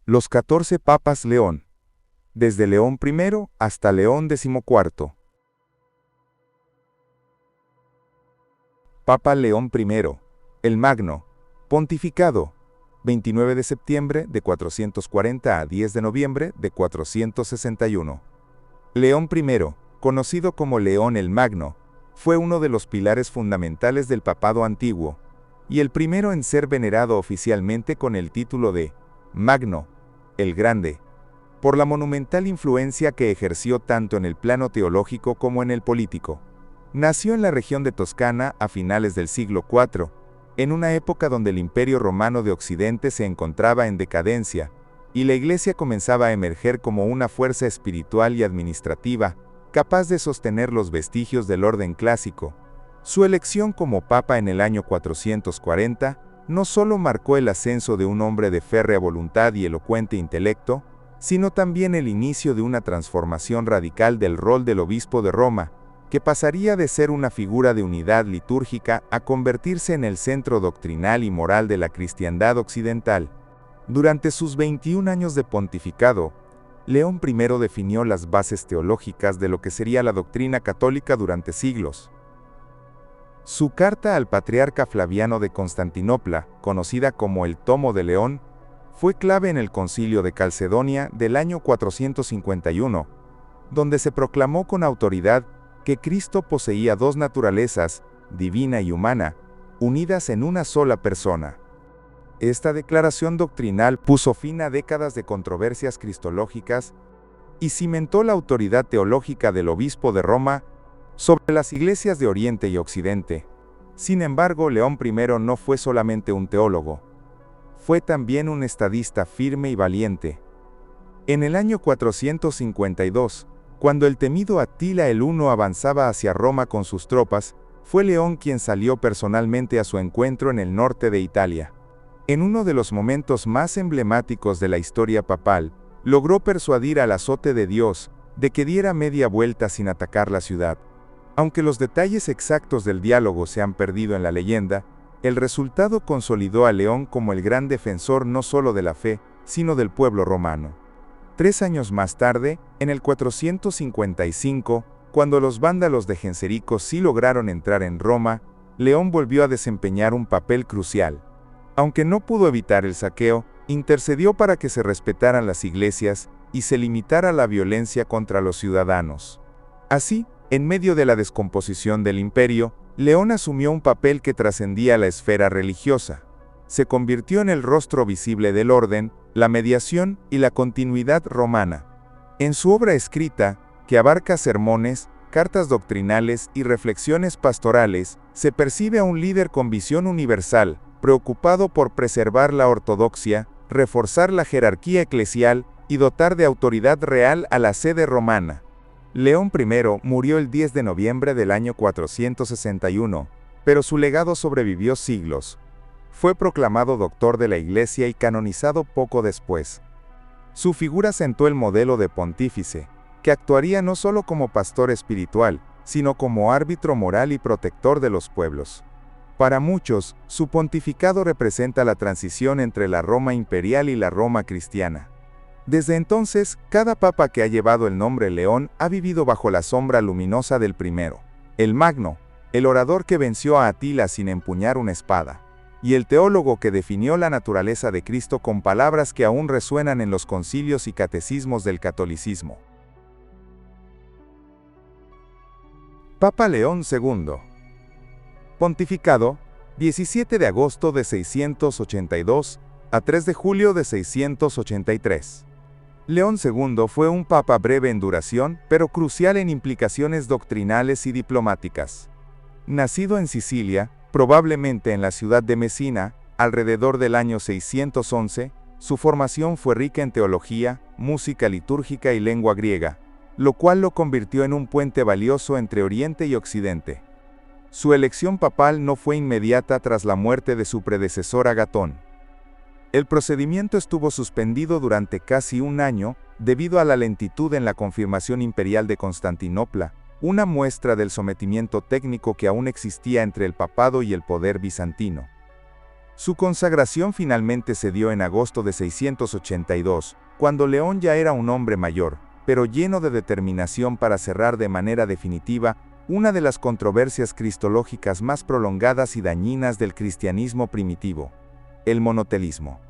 Los 14 papas León, desde León I hasta León XIV. Papa León I, el Magno, pontificado, 29 de septiembre de 440 a 10 de noviembre de 461. León I, conocido como León el Magno, fue uno de los pilares fundamentales del papado antiguo, y el primero en ser venerado oficialmente con el título de Magno, el Grande, por la monumental influencia que ejerció tanto en el plano teológico como en el político. Nació en la región de Toscana a finales del siglo IV, en una época donde el Imperio Romano de Occidente se encontraba en decadencia, y la Iglesia comenzaba a emerger como una fuerza espiritual y administrativa, capaz de sostener los vestigios del orden clásico. Su elección como papa en el año 440 no solo marcó el ascenso de un hombre de férrea voluntad y elocuente intelecto, sino también el inicio de una transformación radical del rol del obispo de Roma, que pasaría de ser una figura de unidad litúrgica a convertirse en el centro doctrinal y moral de la cristiandad occidental. Durante sus 21 años de pontificado, León I definió las bases teológicas de lo que sería la doctrina católica durante siglos. Su carta al patriarca Flaviano de Constantinopla, conocida como el Tomo de León, fue clave en el Concilio de Calcedonia del año 451, donde se proclamó con autoridad que Cristo poseía dos naturalezas, divina y humana, unidas en una sola persona. Esta declaración doctrinal puso fin a décadas de controversias cristológicas y cimentó la autoridad teológica del obispo de Roma sobre las iglesias de Oriente y Occidente. Sin embargo, León I no fue solamente un teólogo, fue también un estadista firme y valiente. En el año 452, cuando el temido Atila el Huno avanzaba hacia Roma con sus tropas, fue León quien salió personalmente a su encuentro en el norte de Italia. En uno de los momentos más emblemáticos de la historia papal, logró persuadir al azote de Dios de que diera media vuelta sin atacar la ciudad. Aunque los detalles exactos del diálogo se han perdido en la leyenda, el resultado consolidó a León como el gran defensor no solo de la fe, sino del pueblo romano. 3 años más tarde, en el 455, cuando los vándalos de Genserico sí lograron entrar en Roma, León volvió a desempeñar un papel crucial. Aunque no pudo evitar el saqueo, intercedió para que se respetaran las iglesias y se limitara la violencia contra los ciudadanos. Así, en medio de la descomposición del imperio, León asumió un papel que trascendía la esfera religiosa. Se convirtió en el rostro visible del orden, la mediación y la continuidad romana. En su obra escrita, que abarca sermones, cartas doctrinales y reflexiones pastorales, se percibe a un líder con visión universal, preocupado por preservar la ortodoxia, reforzar la jerarquía eclesial y dotar de autoridad real a la sede romana. León I murió el 10 de noviembre del año 461, pero su legado sobrevivió siglos. Fue proclamado doctor de la Iglesia y canonizado poco después. Su figura sentó el modelo de pontífice, que actuaría no solo como pastor espiritual, sino como árbitro moral y protector de los pueblos. Para muchos, su pontificado representa la transición entre la Roma imperial y la Roma cristiana. Desde entonces, cada papa que ha llevado el nombre León ha vivido bajo la sombra luminosa del primero, el Magno, el orador que venció a Atila sin empuñar una espada, y el teólogo que definió la naturaleza de Cristo con palabras que aún resuenan en los concilios y catecismos del catolicismo. Papa León II. Pontificado, 17 de agosto de 682 a 3 de julio de 683. León II fue un papa breve en duración, pero crucial en implicaciones doctrinales y diplomáticas. Nacido en Sicilia, probablemente en la ciudad de Mesina, alrededor del año 611, su formación fue rica en teología, música litúrgica y lengua griega, lo cual lo convirtió en un puente valioso entre Oriente y Occidente. Su elección papal no fue inmediata tras la muerte de su predecesor Agatón. El procedimiento estuvo suspendido durante casi un año debido a la lentitud en la confirmación imperial de Constantinopla, una muestra del sometimiento técnico que aún existía entre el papado y el poder bizantino. Su consagración finalmente se dio en agosto de 682, cuando León ya era un hombre mayor, pero lleno de determinación para cerrar de manera definitiva una de las controversias cristológicas más prolongadas y dañinas del cristianismo primitivo, el monotelismo.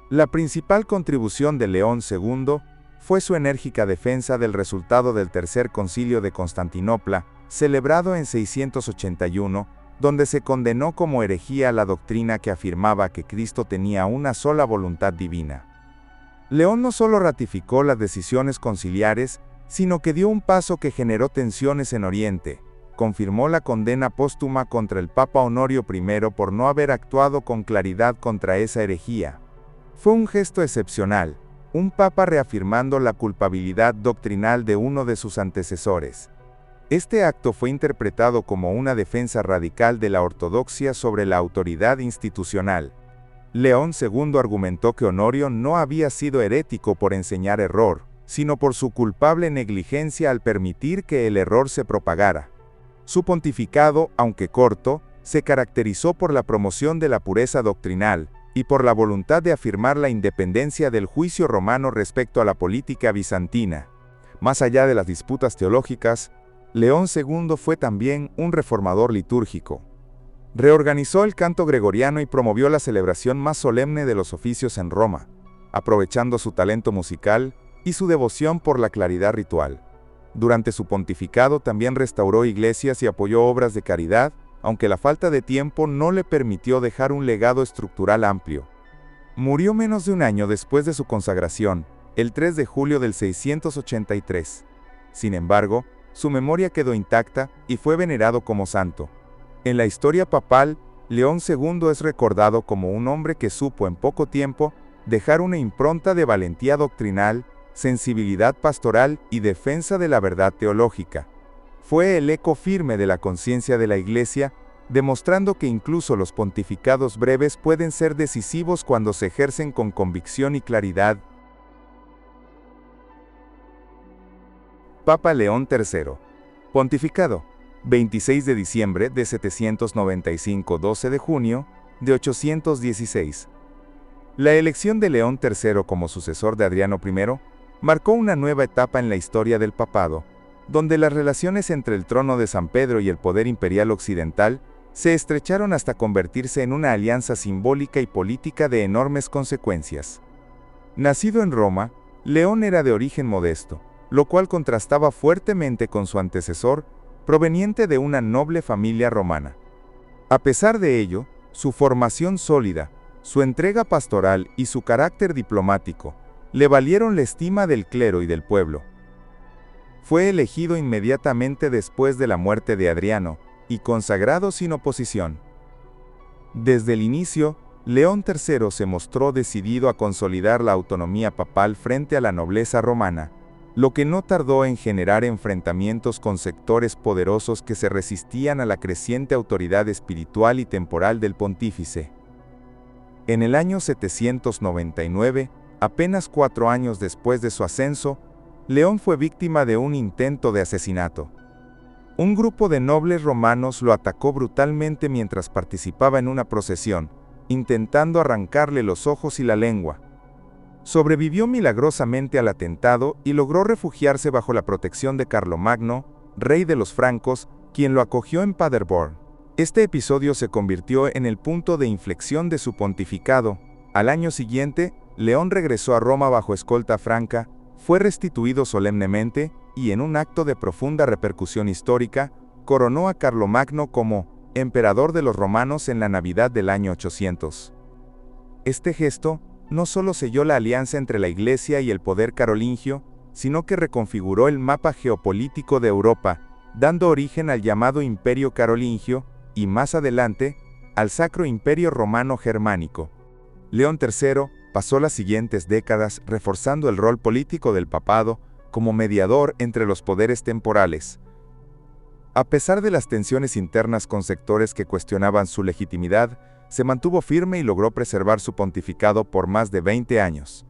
La principal contribución de León II fue su enérgica defensa del resultado del Tercer Concilio de Constantinopla, celebrado en 681, donde se condenó como herejía la doctrina que afirmaba que Cristo tenía una sola voluntad divina. León no solo ratificó las decisiones conciliares, sino que dio un paso que generó tensiones en Oriente, confirmó la condena póstuma contra el Papa Honorio I por no haber actuado con claridad contra esa herejía. Fue un gesto excepcional, un papa reafirmando la culpabilidad doctrinal de uno de sus antecesores. Este acto fue interpretado como una defensa radical de la ortodoxia sobre la autoridad institucional. León II argumentó que Honorio no había sido herético por enseñar error, sino por su culpable negligencia al permitir que el error se propagara. Su pontificado, aunque corto, se caracterizó por la promoción de la pureza doctrinal y por la voluntad de afirmar la independencia del juicio romano respecto a la política bizantina. Más allá de las disputas teológicas, León II fue también un reformador litúrgico. Reorganizó el canto gregoriano y promovió la celebración más solemne de los oficios en Roma, aprovechando su talento musical y su devoción por la claridad ritual. Durante su pontificado también restauró iglesias y apoyó obras de caridad, aunque la falta de tiempo no le permitió dejar un legado estructural amplio. Murió menos de un año después de su consagración, el 3 de julio del 683. Sin embargo, su memoria quedó intacta y fue venerado como santo. En la historia papal, León II es recordado como un hombre que supo en poco tiempo dejar una impronta de valentía doctrinal, sensibilidad pastoral y defensa de la verdad teológica. Fue el eco firme de la conciencia de la Iglesia, demostrando que incluso los pontificados breves pueden ser decisivos cuando se ejercen con convicción y claridad. Papa León III. Pontificado. 26 de diciembre de 795, 12 de junio de 816. La elección de León III como sucesor de Adriano I marcó una nueva etapa en la historia del papado, donde las relaciones entre el trono de San Pedro y el poder imperial occidental se estrecharon hasta convertirse en una alianza simbólica y política de enormes consecuencias. Nacido en Roma, León era de origen modesto, lo cual contrastaba fuertemente con su antecesor, proveniente de una noble familia romana. A pesar de ello, su formación sólida, su entrega pastoral y su carácter diplomático le valieron la estima del clero y del pueblo. Fue elegido inmediatamente después de la muerte de Adriano y consagrado sin oposición. Desde el inicio, León III se mostró decidido a consolidar la autonomía papal frente a la nobleza romana, lo que no tardó en generar enfrentamientos con sectores poderosos que se resistían a la creciente autoridad espiritual y temporal del pontífice. En el año 799, apenas 4 años después de su ascenso, León fue víctima de un intento de asesinato. Un grupo de nobles romanos lo atacó brutalmente mientras participaba en una procesión, intentando arrancarle los ojos y la lengua. Sobrevivió milagrosamente al atentado y logró refugiarse bajo la protección de Carlomagno, rey de los francos, quien lo acogió en Paderborn. Este episodio se convirtió en el punto de inflexión de su pontificado. Al año siguiente, León regresó a Roma bajo escolta franca, fue restituido solemnemente y, en un acto de profunda repercusión histórica, coronó a Carlomagno como emperador de los romanos en la Navidad del año 800. Este gesto no solo selló la alianza entre la Iglesia y el poder carolingio, sino que reconfiguró el mapa geopolítico de Europa, dando origen al llamado Imperio Carolingio y, más adelante, al Sacro Imperio Romano Germánico. León III pasó las siguientes décadas reforzando el rol político del papado como mediador entre los poderes temporales. A pesar de las tensiones internas con sectores que cuestionaban su legitimidad, se mantuvo firme y logró preservar su pontificado por más de 20 años.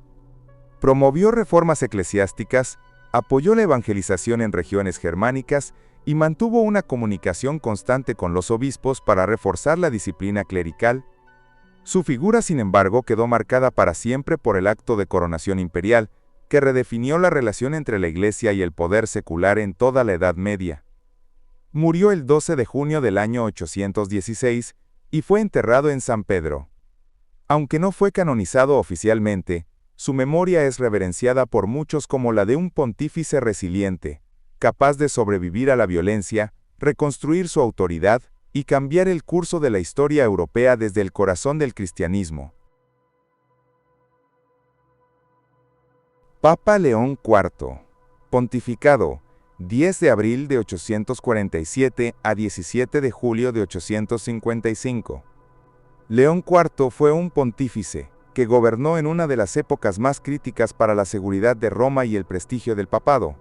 Promovió reformas eclesiásticas, apoyó la evangelización en regiones germánicas y mantuvo una comunicación constante con los obispos para reforzar la disciplina clerical. Su figura, sin embargo, quedó marcada para siempre por el acto de coronación imperial, que redefinió la relación entre la Iglesia y el poder secular en toda la Edad Media. Murió el 12 de junio del año 816 y fue enterrado en San Pedro. Aunque no fue canonizado oficialmente, su memoria es reverenciada por muchos como la de un pontífice resiliente, capaz de sobrevivir a la violencia, reconstruir su autoridad y cambiar el curso de la historia europea desde el corazón del cristianismo. Papa León IV, pontificado 10 de abril de 847 a 17 de julio de 855. León IV fue un pontífice que gobernó en una de las épocas más críticas para la seguridad de Roma y el prestigio del papado.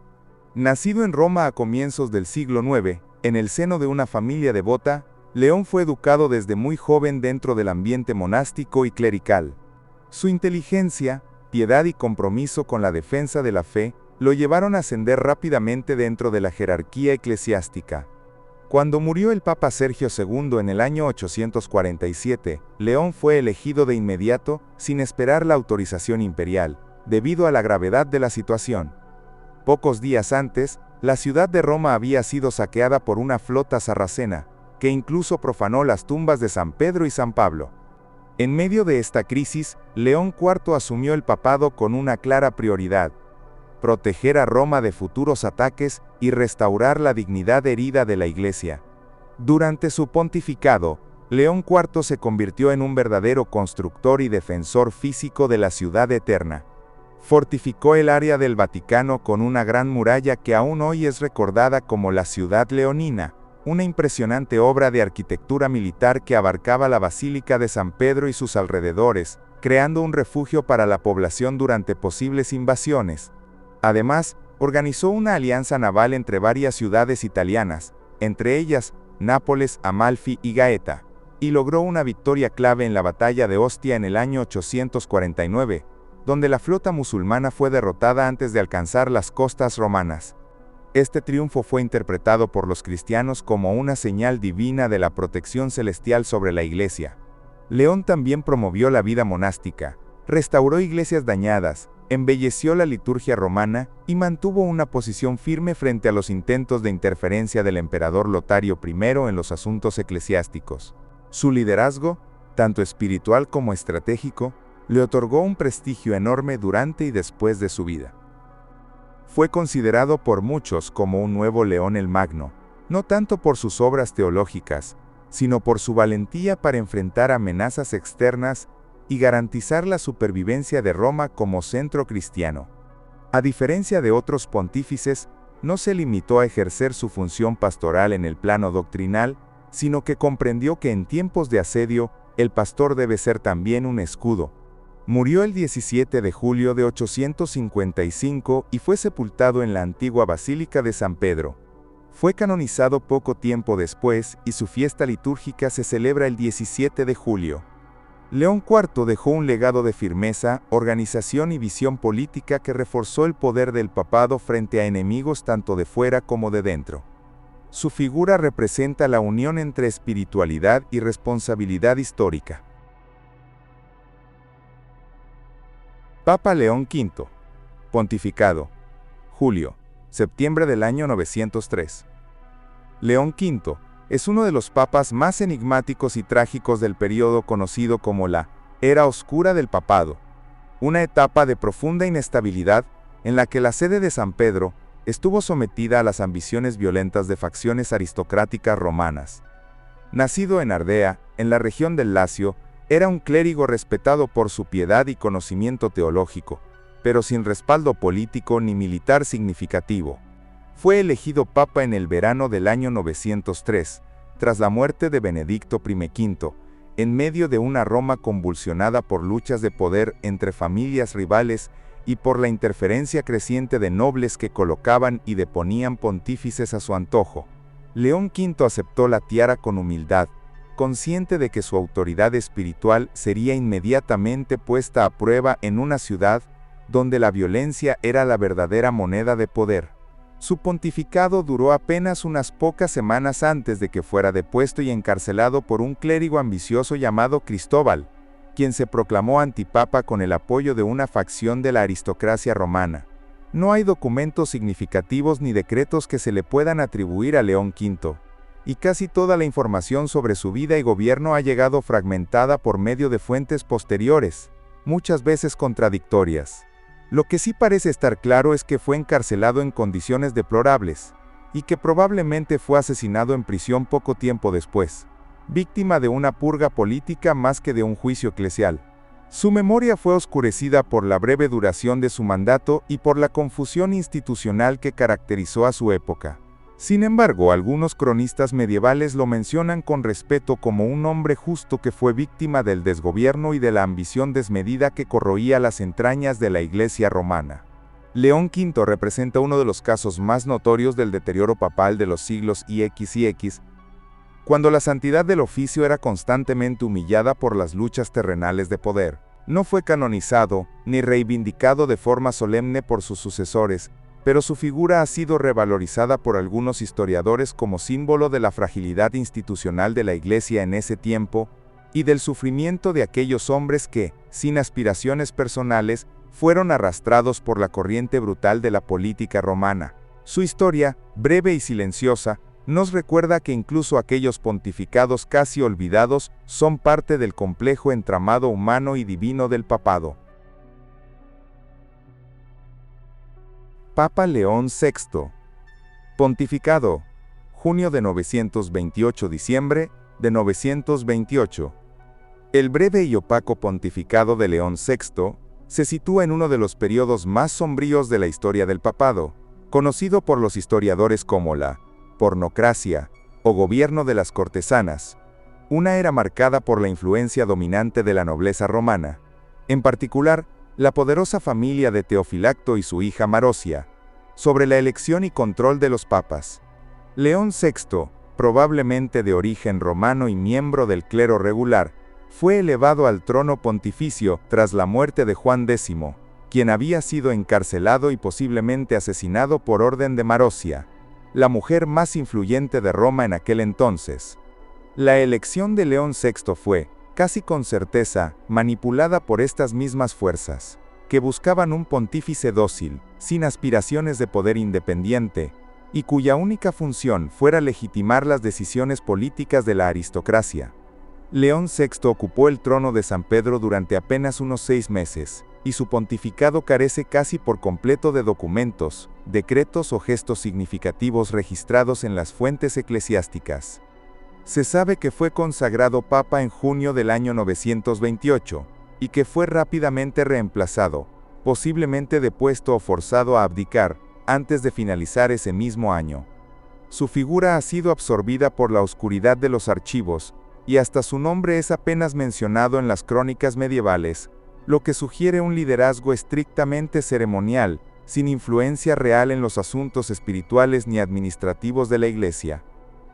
Nacido en Roma a comienzos del siglo IX, en el seno de una familia devota, León fue educado desde muy joven dentro del ambiente monástico y clerical. Su inteligencia, piedad y compromiso con la defensa de la fe lo llevaron a ascender rápidamente dentro de la jerarquía eclesiástica. Cuando murió el Papa Sergio II en el año 847, León fue elegido de inmediato, sin esperar la autorización imperial, debido a la gravedad de la situación. Pocos días antes, la ciudad de Roma había sido saqueada por una flota sarracena, que incluso profanó las tumbas de San Pedro y San Pablo. En medio de esta crisis, León IV asumió el papado con una clara prioridad: proteger a Roma de futuros ataques y restaurar la dignidad herida de la Iglesia. Durante su pontificado, León IV se convirtió en un verdadero constructor y defensor físico de la ciudad eterna. Fortificó el área del Vaticano con una gran muralla que aún hoy es recordada como la Ciudad Leonina, una impresionante obra de arquitectura militar que abarcaba la Basílica de San Pedro y sus alrededores, creando un refugio para la población durante posibles invasiones. Además, organizó una alianza naval entre varias ciudades italianas, entre ellas Nápoles, Amalfi y Gaeta, y logró una victoria clave en la batalla de Ostia en el año 849, donde la flota musulmana fue derrotada antes de alcanzar las costas romanas. Este triunfo fue interpretado por los cristianos como una señal divina de la protección celestial sobre la Iglesia. León también promovió la vida monástica, restauró iglesias dañadas, embelleció la liturgia romana y mantuvo una posición firme frente a los intentos de interferencia del emperador Lotario I en los asuntos eclesiásticos. Su liderazgo, tanto espiritual como estratégico, le otorgó un prestigio enorme durante y después de su vida. Fue considerado por muchos como un nuevo León el Magno, no tanto por sus obras teológicas, sino por su valentía para enfrentar amenazas externas y garantizar la supervivencia de Roma como centro cristiano. A diferencia de otros pontífices, no se limitó a ejercer su función pastoral en el plano doctrinal, sino que comprendió que en tiempos de asedio, el pastor debe ser también un escudo. Murió el 17 de julio de 855 y fue sepultado en la antigua Basílica de San Pedro. Fue canonizado poco tiempo después y su fiesta litúrgica se celebra el 17 de julio. León IV dejó un legado de firmeza, organización y visión política que reforzó el poder del papado frente a enemigos tanto de fuera como de dentro. Su figura representa la unión entre espiritualidad y responsabilidad histórica. Papa León V, pontificado, julio, septiembre del año 903. León V es uno de los papas más enigmáticos y trágicos del periodo conocido como la Era Oscura del Papado, una etapa de profunda inestabilidad en la que la sede de San Pedro estuvo sometida a las ambiciones violentas de facciones aristocráticas romanas. Nacido en Ardea, en la región del Lacio, era un clérigo respetado por su piedad y conocimiento teológico, pero sin respaldo político ni militar significativo. Fue elegido papa en el verano del año 903, tras la muerte de Benedicto I, en medio de una Roma convulsionada por luchas de poder entre familias rivales y por la interferencia creciente de nobles que colocaban y deponían pontífices a su antojo. León V aceptó la tiara con humildad, consciente de que su autoridad espiritual sería inmediatamente puesta a prueba en una ciudad donde la violencia era la verdadera moneda de poder. Su pontificado duró apenas unas pocas semanas antes de que fuera depuesto y encarcelado por un clérigo ambicioso llamado Cristóbal, quien se proclamó antipapa con el apoyo de una facción de la aristocracia romana. No hay documentos significativos ni decretos que se le puedan atribuir a León V, y casi toda la información sobre su vida y gobierno ha llegado fragmentada por medio de fuentes posteriores, muchas veces contradictorias. Lo que sí parece estar claro es que fue encarcelado en condiciones deplorables, y que probablemente fue asesinado en prisión poco tiempo después, víctima de una purga política más que de un juicio eclesial. Su memoria fue oscurecida por la breve duración de su mandato y por la confusión institucional que caracterizó a su época. Sin embargo, algunos cronistas medievales lo mencionan con respeto como un hombre justo que fue víctima del desgobierno y de la ambición desmedida que corroía las entrañas de la Iglesia romana. León V representa uno de los casos más notorios del deterioro papal de los siglos X, cuando la santidad del oficio era constantemente humillada por las luchas terrenales de poder. No fue canonizado, ni reivindicado de forma solemne por sus sucesores, pero su figura ha sido revalorizada por algunos historiadores como símbolo de la fragilidad institucional de la Iglesia en ese tiempo, y del sufrimiento de aquellos hombres que, sin aspiraciones personales, fueron arrastrados por la corriente brutal de la política romana. Su historia, breve y silenciosa, nos recuerda que incluso aquellos pontificados casi olvidados son parte del complejo entramado humano y divino del papado. Papa León VI. Pontificado. Junio de 928-diciembre de 928. El breve y opaco pontificado de León VI se sitúa en uno de los periodos más sombríos de la historia del papado, conocido por los historiadores como la pornocracia o gobierno de las cortesanas, una era marcada por la influencia dominante de la nobleza romana, en particular, la poderosa familia de Teofilacto y su hija Marosia, sobre la elección y control de los papas. León VI, probablemente de origen romano y miembro del clero regular, fue elevado al trono pontificio tras la muerte de Juan X, quien había sido encarcelado y posiblemente asesinado por orden de Marosia, la mujer más influyente de Roma en aquel entonces. La elección de León VI fue, casi con certeza, manipulada por estas mismas fuerzas, que buscaban un pontífice dócil, sin aspiraciones de poder independiente, y cuya única función fuera legitimar las decisiones políticas de la aristocracia. León VI ocupó el trono de San Pedro durante apenas unos 6 meses, y su pontificado carece casi por completo de documentos, decretos o gestos significativos registrados en las fuentes eclesiásticas. Se sabe que fue consagrado papa en junio del año 928, y que fue rápidamente reemplazado, posiblemente depuesto o forzado a abdicar, antes de finalizar ese mismo año. Su figura ha sido absorbida por la oscuridad de los archivos, y hasta su nombre es apenas mencionado en las crónicas medievales, lo que sugiere un liderazgo estrictamente ceremonial, sin influencia real en los asuntos espirituales ni administrativos de la Iglesia.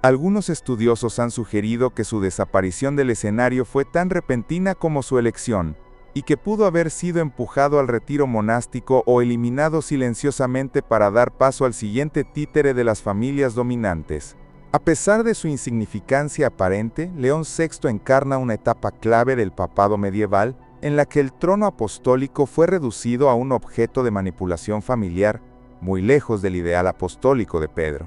Algunos estudiosos han sugerido que su desaparición del escenario fue tan repentina como su elección, y que pudo haber sido empujado al retiro monástico o eliminado silenciosamente para dar paso al siguiente títere de las familias dominantes. A pesar de su insignificancia aparente, León VI encarna una etapa clave del papado medieval, en la que el trono apostólico fue reducido a un objeto de manipulación familiar, muy lejos del ideal apostólico de Pedro.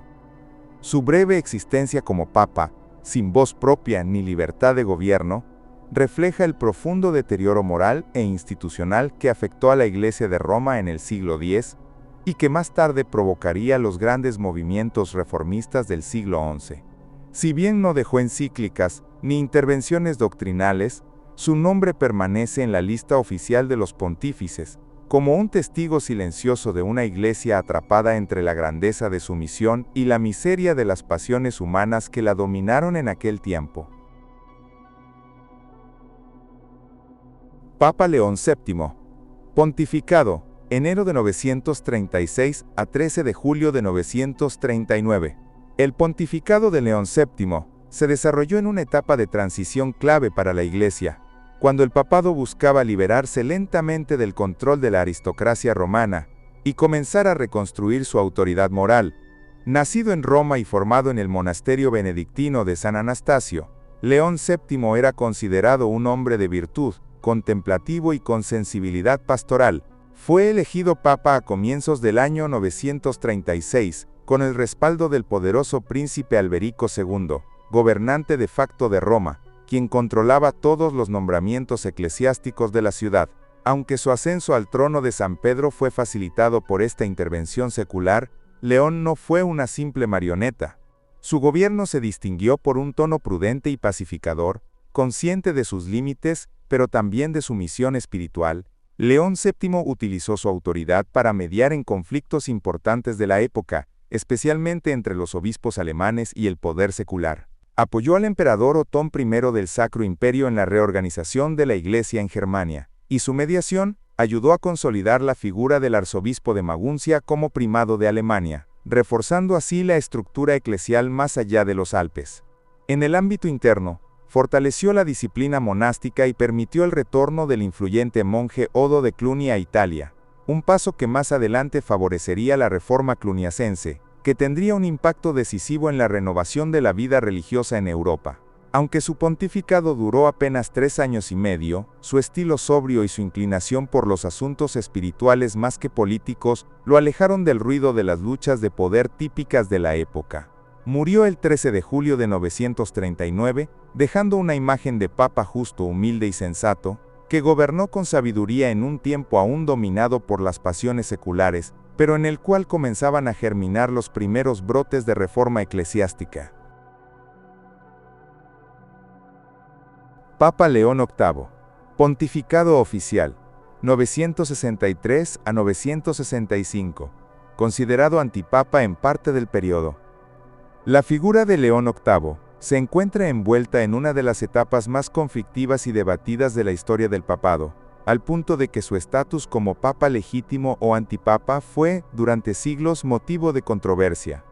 Su breve existencia como papa, sin voz propia ni libertad de gobierno, refleja el profundo deterioro moral e institucional que afectó a la Iglesia de Roma en el siglo X y que más tarde provocaría los grandes movimientos reformistas del siglo XI. Si bien no dejó encíclicas ni intervenciones doctrinales, su nombre permanece en la lista oficial de los pontífices, como un testigo silencioso de una iglesia atrapada entre la grandeza de su misión y la miseria de las pasiones humanas que la dominaron en aquel tiempo. Papa León VII. Pontificado, enero de 936 a 13 de julio de 939. El pontificado de León VII se desarrolló en una etapa de transición clave para la Iglesia, cuando el papado buscaba liberarse lentamente del control de la aristocracia romana y comenzar a reconstruir su autoridad moral. Nacido en Roma y formado en el monasterio benedictino de San Anastasio, León VII era considerado un hombre de virtud, contemplativo y con sensibilidad pastoral. Fue elegido papa a comienzos del año 936, con el respaldo del poderoso príncipe Alberico II, gobernante de facto de Roma, quien controlaba todos los nombramientos eclesiásticos de la ciudad. Aunque su ascenso al trono de San Pedro fue facilitado por esta intervención secular, León no fue una simple marioneta. Su gobierno se distinguió por un tono prudente y pacificador, consciente de sus límites, pero también de su misión espiritual. León VII utilizó su autoridad para mediar en conflictos importantes de la época, especialmente entre los obispos alemanes y el poder secular. Apoyó al emperador Otón I del Sacro Imperio en la reorganización de la Iglesia en Germania, y su mediación ayudó a consolidar la figura del arzobispo de Maguncia como primado de Alemania, reforzando así la estructura eclesial más allá de los Alpes. En el ámbito interno, fortaleció la disciplina monástica y permitió el retorno del influyente monje Odo de Cluny a Italia, un paso que más adelante favorecería la reforma cluniacense, que tendría un impacto decisivo en la renovación de la vida religiosa en Europa. Aunque su pontificado duró apenas 3 años y medio, su estilo sobrio y su inclinación por los asuntos espirituales más que políticos lo alejaron del ruido de las luchas de poder típicas de la época. Murió el 13 de julio de 939, dejando una imagen de papa justo, humilde y sensato, que gobernó con sabiduría en un tiempo aún dominado por las pasiones seculares, pero en el cual comenzaban a germinar los primeros brotes de reforma eclesiástica. Papa León VIII. Pontificado oficial, 963 a 965. Considerado antipapa en parte del periodo. La figura de León VIII se encuentra envuelta en una de las etapas más conflictivas y debatidas de la historia del papado, al punto de que su estatus como papa legítimo o antipapa fue, durante siglos, motivo de controversia.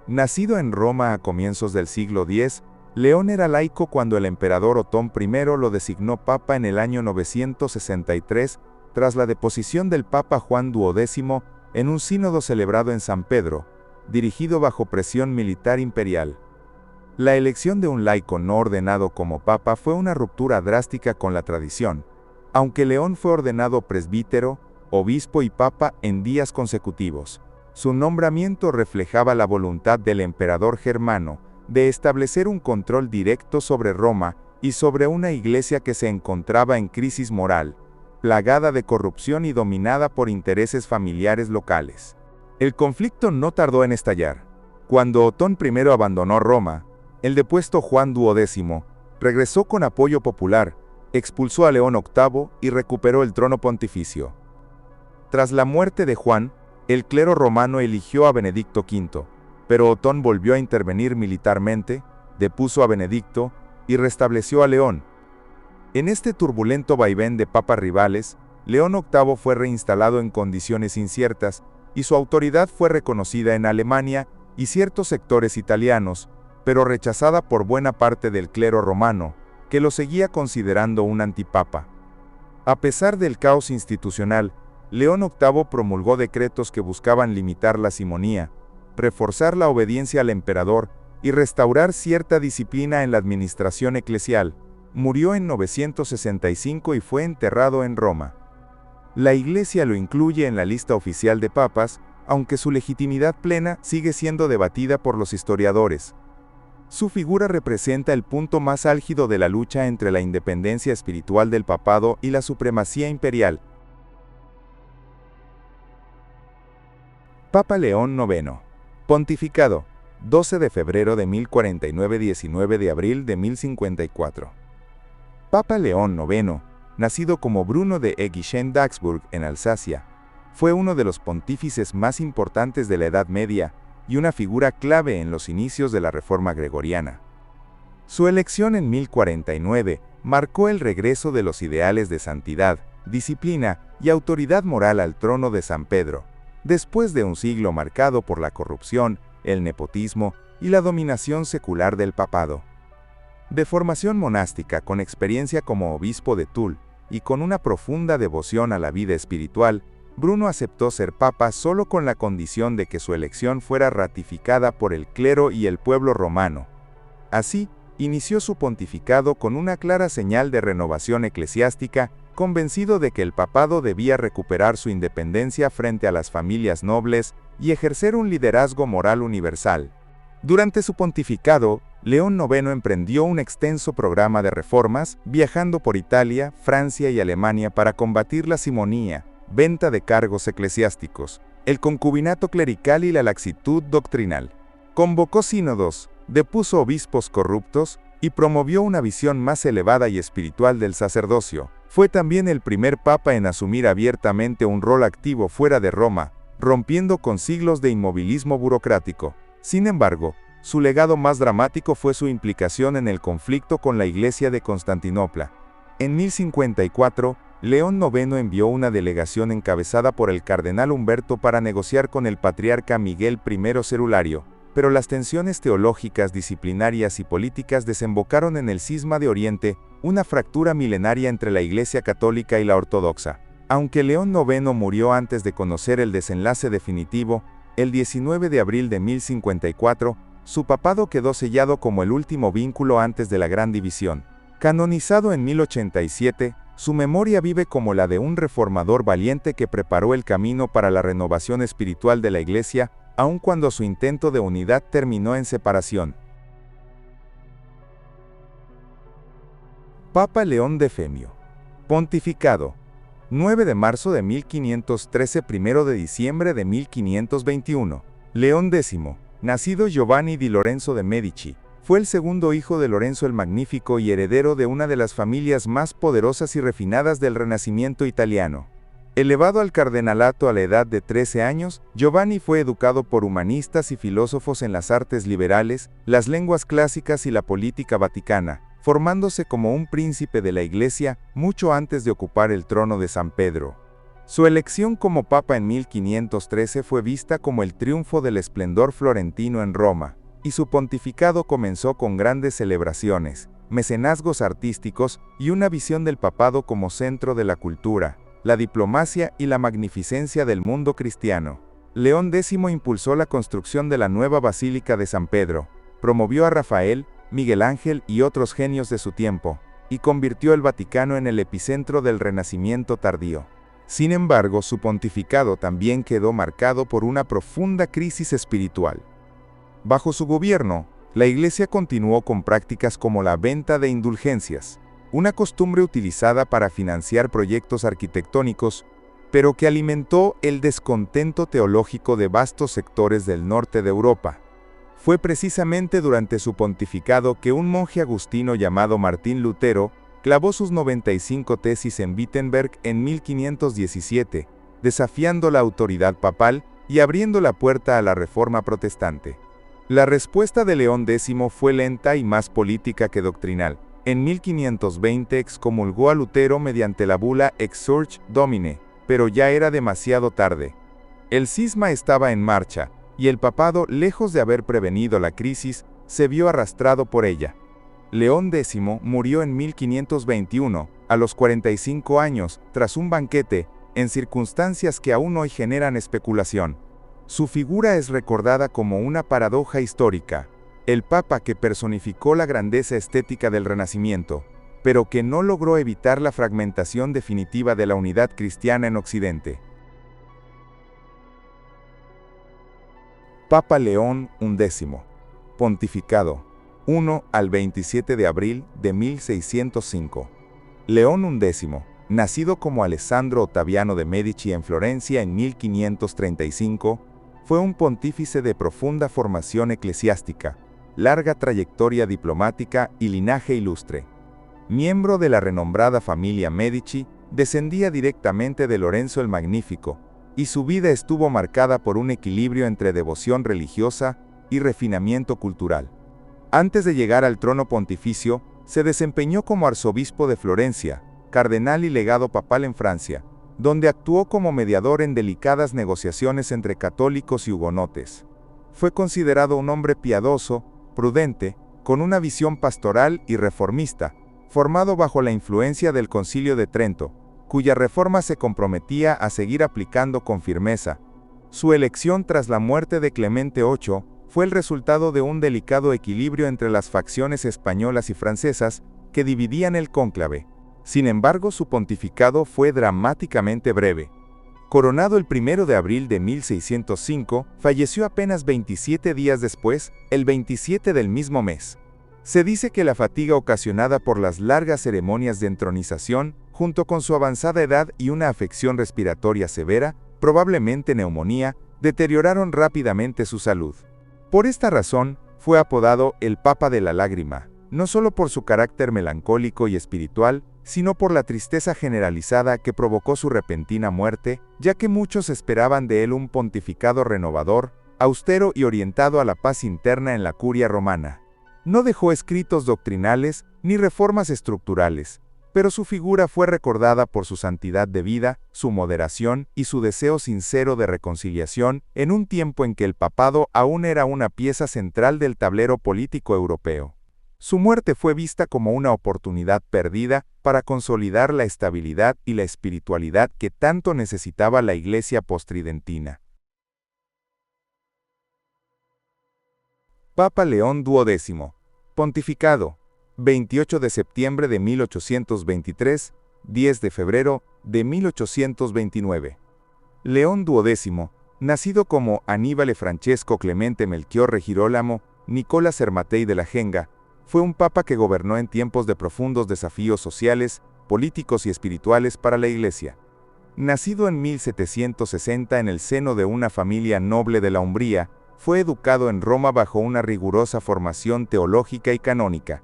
Nacido en Roma a comienzos del siglo X, León era laico cuando el emperador Otón I lo designó papa en el año 963, tras la deposición del papa Juan XII en un sínodo celebrado en San Pedro, dirigido bajo presión militar imperial. La elección de un laico no ordenado como papa fue una ruptura drástica con la tradición, aunque León fue ordenado presbítero, obispo y papa en días consecutivos. Su nombramiento reflejaba la voluntad del emperador germano de establecer un control directo sobre Roma y sobre una iglesia que se encontraba en crisis moral, plagada de corrupción y dominada por intereses familiares locales. El conflicto no tardó en estallar. Cuando Otón I abandonó Roma, el depuesto Juan XII regresó con apoyo popular, expulsó a León VIII y recuperó el trono pontificio. Tras la muerte de Juan, el clero romano eligió a Benedicto V, pero Otón volvió a intervenir militarmente, depuso a Benedicto y restableció a León. En este turbulento vaivén de papas rivales, León VIII fue reinstalado en condiciones inciertas y su autoridad fue reconocida en Alemania y ciertos sectores italianos, pero rechazada por buena parte del clero romano, que lo seguía considerando un antipapa. A pesar del caos institucional, León VIII promulgó decretos que buscaban limitar la simonía, reforzar la obediencia al emperador y restaurar cierta disciplina en la administración eclesial. Murió en 965 y fue enterrado en Roma. La Iglesia lo incluye en la lista oficial de papas, aunque su legitimidad plena sigue siendo debatida por los historiadores. Su figura representa el punto más álgido de la lucha entre la independencia espiritual del papado y la supremacía imperial. Papa León IX. Pontificado, 12 de febrero de 1049, 19 de abril de 1054. Papa León IX, nacido como Bruno de Eguischen-Daxburg en Alsacia, fue uno de los pontífices más importantes de la Edad Media y una figura clave en los inicios de la Reforma Gregoriana. Su elección en 1049 marcó el regreso de los ideales de santidad, disciplina y autoridad moral al trono de San Pedro, después de un siglo marcado por la corrupción, el nepotismo y la dominación secular del papado. De formación monástica con experiencia como obispo de Toul y con una profunda devoción a la vida espiritual, Bruno aceptó ser papa solo con la condición de que su elección fuera ratificada por el clero y el pueblo romano. Así, inició su pontificado con una clara señal de renovación eclesiástica, convencido de que el papado debía recuperar su independencia frente a las familias nobles y ejercer un liderazgo moral universal. Durante su pontificado, León IX emprendió un extenso programa de reformas, viajando por Italia, Francia y Alemania para combatir la simonía, venta de cargos eclesiásticos, el concubinato clerical y la laxitud doctrinal. Convocó sínodos, depuso obispos corruptos y promovió una visión más elevada y espiritual del sacerdocio. Fue también el primer papa en asumir abiertamente un rol activo fuera de Roma, rompiendo con siglos de inmovilismo burocrático. Sin embargo, su legado más dramático fue su implicación en el conflicto con la Iglesia de Constantinopla. En 1054, León IX envió una delegación encabezada por el cardenal Humberto para negociar con el patriarca Miguel I Cerulario, pero las tensiones teológicas, disciplinarias y políticas desembocaron en el cisma de Oriente, una fractura milenaria entre la Iglesia católica y la ortodoxa. Aunque León IX murió antes de conocer el desenlace definitivo, el 19 de abril de 1054, su papado quedó sellado como el último vínculo antes de la Gran División. Canonizado en 1087, su memoria vive como la de un reformador valiente que preparó el camino para la renovación espiritual de la Iglesia, aun cuando su intento de unidad terminó en separación. Papa León Defemio. Pontificado. 9 de marzo de 1513, 1 de diciembre de 1521. León X, nacido Giovanni di Lorenzo de Medici, fue el segundo hijo de Lorenzo el Magnífico y heredero de una de las familias más poderosas y refinadas del Renacimiento italiano. Elevado al cardenalato a la edad de 13 años, Giovanni fue educado por humanistas y filósofos en las artes liberales, las lenguas clásicas y la política vaticana, formándose como un príncipe de la Iglesia mucho antes de ocupar el trono de San Pedro. Su elección como papa en 1513 fue vista como el triunfo del esplendor florentino en Roma, y su pontificado comenzó con grandes celebraciones, mecenazgos artísticos y una visión del papado como centro de la cultura, la diplomacia y la magnificencia del mundo cristiano. León X impulsó la construcción de la nueva Basílica de San Pedro, promovió a Rafael, Miguel Ángel y otros genios de su tiempo, y convirtió el Vaticano en el epicentro del Renacimiento tardío. Sin embargo, su pontificado también quedó marcado por una profunda crisis espiritual. Bajo su gobierno, la Iglesia continuó con prácticas como la venta de indulgencias, una costumbre utilizada para financiar proyectos arquitectónicos, pero que alimentó el descontento teológico de vastos sectores del norte de Europa. Fue precisamente durante su pontificado que un monje agustino llamado Martín Lutero clavó sus 95 tesis en Wittenberg en 1517, desafiando la autoridad papal y abriendo la puerta a la reforma protestante. La respuesta de León X fue lenta y más política que doctrinal. En 1520 excomulgó a Lutero mediante la bula Exsurge Domine, pero ya era demasiado tarde. El cisma estaba en marcha, y el papado, lejos de haber prevenido la crisis, se vio arrastrado por ella. León X murió en 1521, a los 45 años, tras un banquete, en circunstancias que aún hoy generan especulación. Su figura es recordada como una paradoja histórica, el papa que personificó la grandeza estética del Renacimiento, pero que no logró evitar la fragmentación definitiva de la unidad cristiana en Occidente. Papa León XI. Pontificado. 1 al 27 de abril de 1605. León XI, nacido como Alessandro Ottaviano de Medici en Florencia en 1535, fue un pontífice de profunda formación eclesiástica, larga trayectoria diplomática y linaje ilustre. Miembro de la renombrada familia Medici, descendía directamente de Lorenzo el Magnífico, y su vida estuvo marcada por un equilibrio entre devoción religiosa y refinamiento cultural. Antes de llegar al trono pontificio, se desempeñó como arzobispo de Florencia, cardenal y legado papal en Francia, donde actuó como mediador en delicadas negociaciones entre católicos y hugonotes. Fue considerado un hombre piadoso, prudente, con una visión pastoral y reformista, formado bajo la influencia del Concilio de Trento, cuya reforma se comprometía a seguir aplicando con firmeza. Su elección tras la muerte de Clemente VIII fue el resultado de un delicado equilibrio entre las facciones españolas y francesas que dividían el cónclave. Sin embargo, su pontificado fue dramáticamente breve. Coronado el 1 de abril de 1605, falleció apenas 27 días después, el 27 del mismo mes. Se dice que la fatiga ocasionada por las largas ceremonias de entronización, junto con su avanzada edad y una afección respiratoria severa, probablemente neumonía, deterioraron rápidamente su salud. Por esta razón, fue apodado el Papa de la Lágrima, no solo por su carácter melancólico y espiritual, sino por la tristeza generalizada que provocó su repentina muerte, ya que muchos esperaban de él un pontificado renovador, austero y orientado a la paz interna en la curia romana. No dejó escritos doctrinales ni reformas estructurales, pero su figura fue recordada por su santidad de vida, su moderación y su deseo sincero de reconciliación en un tiempo en que el papado aún era una pieza central del tablero político europeo. Su muerte fue vista como una oportunidad perdida para consolidar la estabilidad y la espiritualidad que tanto necesitaba la Iglesia postridentina. Papa León XII. Pontificado. 28 de septiembre de 1823, 10 de febrero de 1829. León XII, nacido como Aníbale Francesco Clemente Melchiorre Girolamo Nicola Sermatei de la Genga, fue un papa que gobernó en tiempos de profundos desafíos sociales, políticos y espirituales para la Iglesia. Nacido en 1760 en el seno de una familia noble de la Umbría, fue educado en Roma bajo una rigurosa formación teológica y canónica.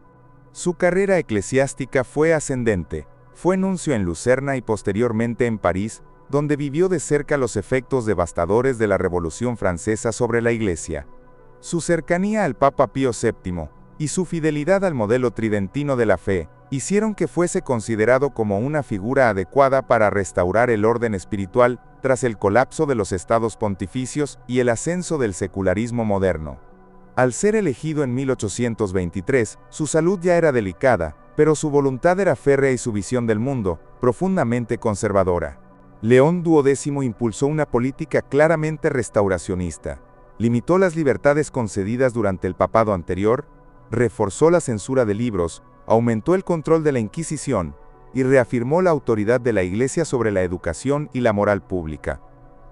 Su carrera eclesiástica fue ascendente, fue nuncio en Lucerna y posteriormente en París, donde vivió de cerca los efectos devastadores de la Revolución Francesa sobre la Iglesia. Su cercanía al Papa Pío VII, y su fidelidad al modelo tridentino de la fe, hicieron que fuese considerado como una figura adecuada para restaurar el orden espiritual tras el colapso de los estados pontificios y el ascenso del secularismo moderno. Al ser elegido en 1823, su salud ya era delicada, pero su voluntad era férrea y su visión del mundo, profundamente conservadora. León XII impulsó una política claramente restauracionista, limitó las libertades concedidas durante el papado anterior, reforzó la censura de libros, aumentó el control de la Inquisición y reafirmó la autoridad de la Iglesia sobre la educación y la moral pública.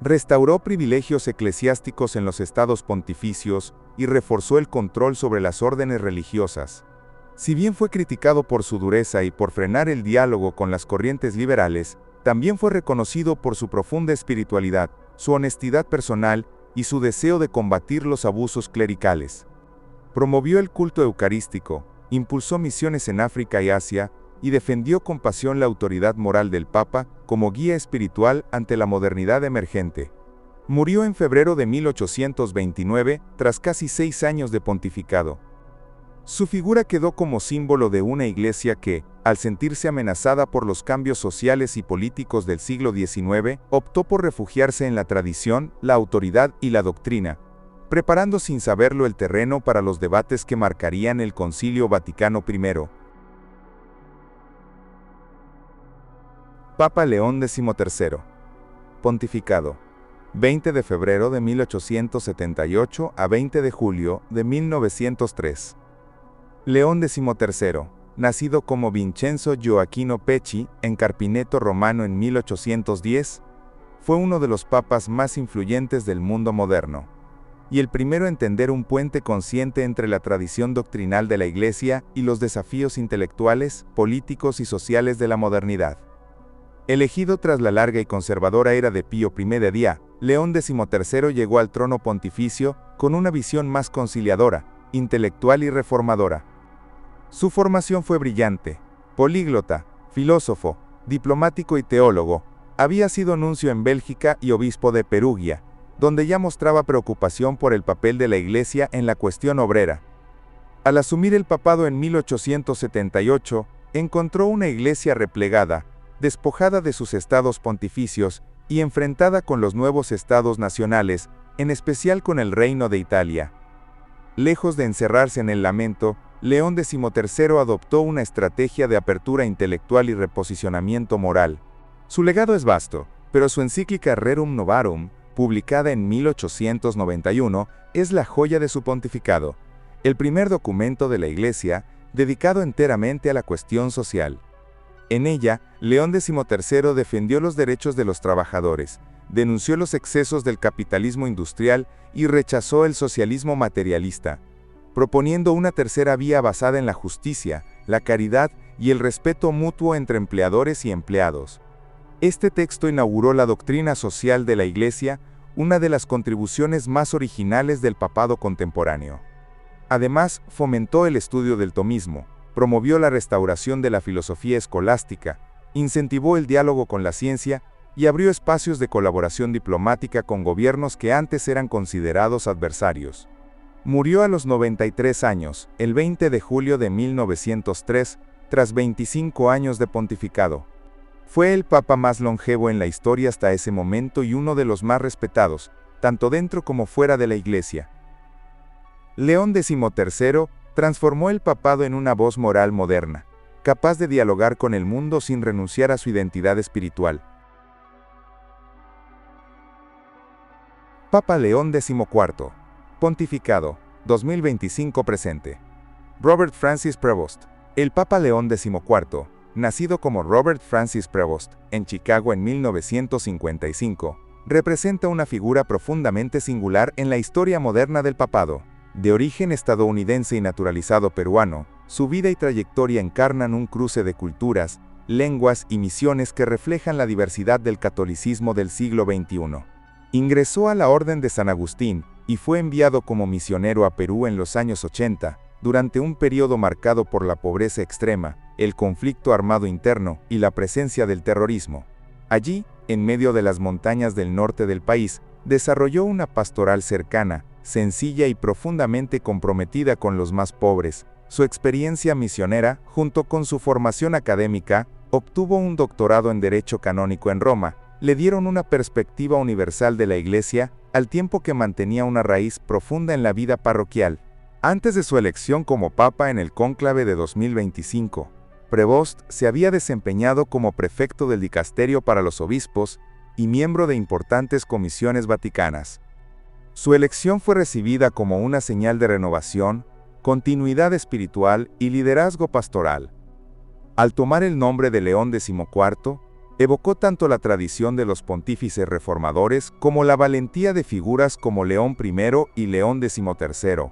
Restauró privilegios eclesiásticos en los estados pontificios y reforzó el control sobre las órdenes religiosas. Si bien fue criticado por su dureza y por frenar el diálogo con las corrientes liberales, también fue reconocido por su profunda espiritualidad, su honestidad personal y su deseo de combatir los abusos clericales. Promovió el culto eucarístico, impulsó misiones en África y Asia, y defendió con pasión la autoridad moral del Papa como guía espiritual ante la modernidad emergente. Murió en febrero de 1829, tras casi 6 años de pontificado. Su figura quedó como símbolo de una iglesia que, al sentirse amenazada por los cambios sociales y políticos del siglo XIX, optó por refugiarse en la tradición, la autoridad y la doctrina, preparando sin saberlo el terreno para los debates que marcarían el Concilio Vaticano I. Papa León XIII. Pontificado. 20 de febrero de 1878 a 20 de julio de 1903. León XIII, nacido como Vincenzo Gioacchino Pecci en Carpineto Romano en 1810, fue uno de los papas más influyentes del mundo moderno, y el primero a entender un puente consciente entre la tradición doctrinal de la Iglesia y los desafíos intelectuales, políticos y sociales de la modernidad. Elegido tras la larga y conservadora era de Pío I de Día, León XIII llegó al trono pontificio con una visión más conciliadora, intelectual y reformadora. Su formación fue brillante, políglota, filósofo, diplomático y teólogo. Había sido nuncio en Bélgica y obispo de Perugia, donde ya mostraba preocupación por el papel de la Iglesia en la cuestión obrera. Al asumir el papado en 1878, encontró una Iglesia replegada, despojada de sus estados pontificios y enfrentada con los nuevos estados nacionales, en especial con el Reino de Italia. Lejos de encerrarse en el lamento, León XIII adoptó una estrategia de apertura intelectual y reposicionamiento moral. Su legado es vasto, pero su encíclica Rerum Novarum publicada en 1891, es la joya de su pontificado, el primer documento de la Iglesia dedicado enteramente a la cuestión social. En ella, León XIII defendió los derechos de los trabajadores, denunció los excesos del capitalismo industrial y rechazó el socialismo materialista, proponiendo una tercera vía basada en la justicia, la caridad y el respeto mutuo entre empleadores y empleados. Este texto inauguró la doctrina social de la Iglesia, una de las contribuciones más originales del papado contemporáneo. Además, fomentó el estudio del tomismo, promovió la restauración de la filosofía escolástica, incentivó el diálogo con la ciencia y abrió espacios de colaboración diplomática con gobiernos que antes eran considerados adversarios. Murió a los 93 años, el 20 de julio de 1903, tras 25 años de pontificado. Fue el papa más longevo en la historia hasta ese momento y uno de los más respetados, tanto dentro como fuera de la Iglesia. León XIII transformó el papado en una voz moral moderna, capaz de dialogar con el mundo sin renunciar a su identidad espiritual. Papa León XIV. Pontificado, 2025 presente. Robert Francis Prevost. El Papa León XIV, nacido como Robert Francis Prevost, en Chicago en 1955, representa una figura profundamente singular en la historia moderna del papado. De origen estadounidense y naturalizado peruano, su vida y trayectoria encarnan un cruce de culturas, lenguas y misiones que reflejan la diversidad del catolicismo del siglo XXI. Ingresó a la Orden de San Agustín y fue enviado como misionero a Perú en los años 80, durante un periodo marcado por la pobreza extrema, el conflicto armado interno y la presencia del terrorismo. Allí, en medio de las montañas del norte del país, desarrolló una pastoral cercana, sencilla y profundamente comprometida con los más pobres. Su experiencia misionera, junto con su formación académica, obtuvo un doctorado en Derecho Canónico en Roma, le dieron una perspectiva universal de la Iglesia, al tiempo que mantenía una raíz profunda en la vida parroquial. Antes de su elección como Papa en el cónclave de 2025, Prevost se había desempeñado como prefecto del dicasterio para los obispos y miembro de importantes comisiones vaticanas. Su elección fue recibida como una señal de renovación, continuidad espiritual y liderazgo pastoral. Al tomar el nombre de León XIV, evocó tanto la tradición de los pontífices reformadores como la valentía de figuras como León I y León XIII.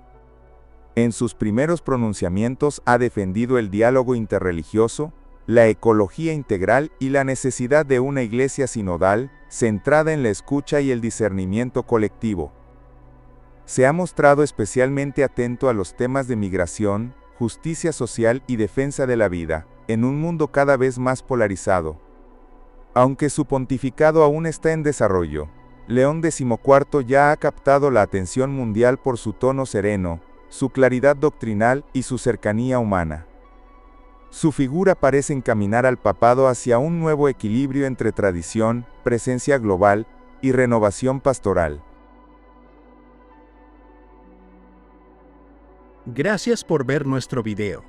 En sus primeros pronunciamientos ha defendido el diálogo interreligioso, la ecología integral y la necesidad de una iglesia sinodal, centrada en la escucha y el discernimiento colectivo. Se ha mostrado especialmente atento a los temas de migración, justicia social y defensa de la vida, en un mundo cada vez más polarizado. Aunque su pontificado aún está en desarrollo, León XIV ya ha captado la atención mundial por su tono sereno, su claridad doctrinal y su cercanía humana. Su figura parece encaminar al papado hacia un nuevo equilibrio entre tradición, presencia global y renovación pastoral. Gracias por ver nuestro video.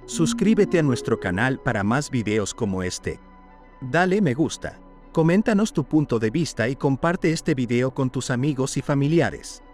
Suscríbete a nuestro canal para más videos como este. Dale me gusta, coméntanos tu punto de vista y comparte este video con tus amigos y familiares.